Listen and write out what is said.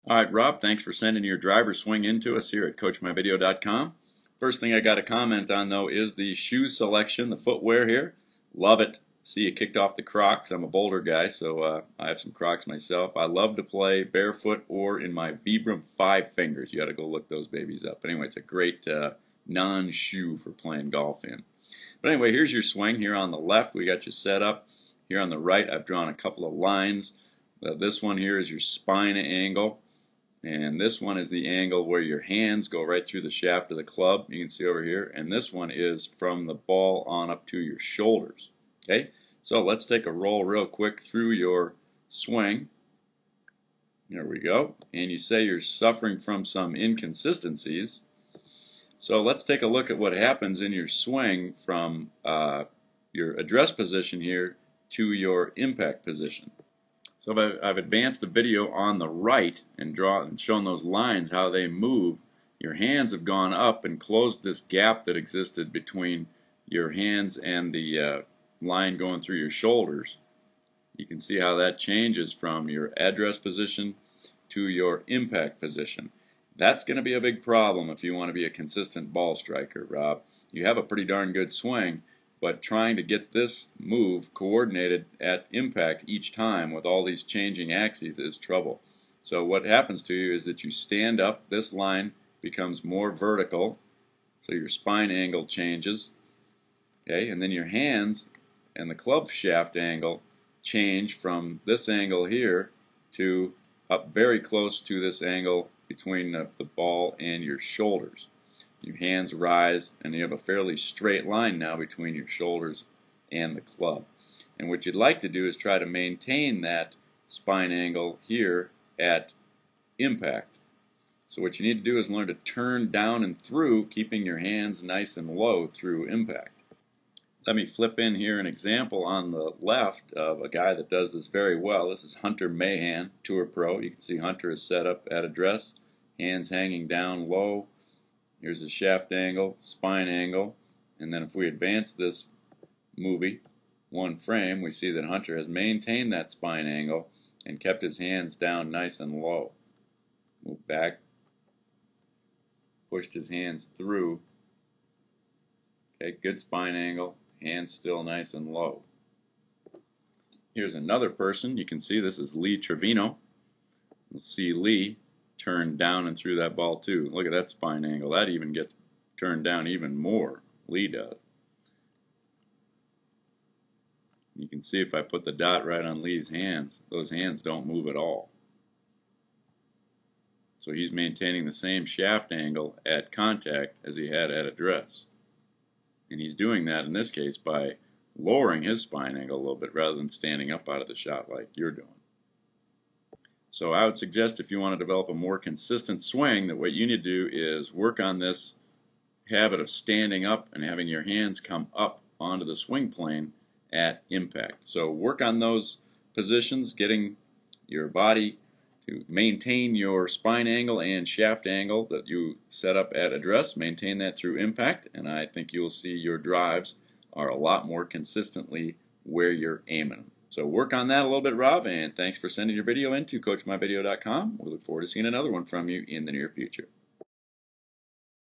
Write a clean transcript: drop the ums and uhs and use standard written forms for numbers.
All right, Rob, thanks for sending your driver swing in to us here at CoachMyVideo.com. First thing I got to comment on, though, is the shoe selection, the footwear here. Love it. See, you kicked off the Crocs. I'm a Boulder guy, so I have some Crocs myself. I love to play barefoot or in my Vibram 5 fingers. You got to go look those babies up. But anyway, it's a great non-shoe for playing golf in. But anyway, here's your swing. Here on the left, we got you set up. Here on the right, I've drawn a couple of lines. This one here is your spine angle. And this one is the angle where your hands go right through the shaft of the club. You can see over here. And this one is from the ball on up to your shoulders. Okay? So let's take a roll real quick through your swing. There we go. And you say you're suffering from some inconsistencies. So let's take a look at what happens in your swing from your address position here to your impact position. So I've advanced the video on the right and shown those lines, how they move. Your hands have gone up and closed this gap that existed between your hands and the line going through your shoulders. You can see how that changes from your address position to your impact position. That's going to be a big problem if you want to be a consistent ball striker, Rob. You have a pretty darn good swing, but trying to get this move coordinated at impact each time with all these changing axes is trouble. So what happens to you is that you stand up, this line becomes more vertical, so your spine angle changes, okay, and then your hands and the club shaft angle change from this angle here to up very close to this angle between the ball and your shoulders. Your hands rise, and you have a fairly straight line now between your shoulders and the club. And what you'd like to do is try to maintain that spine angle here at impact. So what you need to do is learn to turn down and through, keeping your hands nice and low through impact. Let me flip in here an example on the left of a guy that does this very well. This is Hunter Mahan, Tour Pro. You can see Hunter is set up at address, hands hanging down low. Here's the shaft angle, spine angle, and then if we advance this movie one frame, we see that Hunter has maintained that spine angle and kept his hands down nice and low. Move back, pushed his hands through. Okay, good spine angle, hands still nice and low. Here's another person. You can see this is Lee Trevino. You'll see Lee turn down and through that ball too. Look at that spine angle. That even gets turned down even more. Lee does. You can see if I put the dot right on Lee's hands, those hands don't move at all. So he's maintaining the same shaft angle at contact as he had at address. And he's doing that in this case by lowering his spine angle a little bit rather than standing up out of the shot like you're doing. So I would suggest if you want to develop a more consistent swing that what you need to do is work on this habit of standing up and having your hands come up onto the swing plane at impact. So work on those positions, getting your body to maintain your spine angle and shaft angle that you set up at address. Maintain that through impact, and I think you'll see your drives are a lot more consistently where you're aiming. So work on that a little bit, Rob, and thanks for sending your video in to CoachMyVideo.com. We look forward to seeing another one from you in the near future.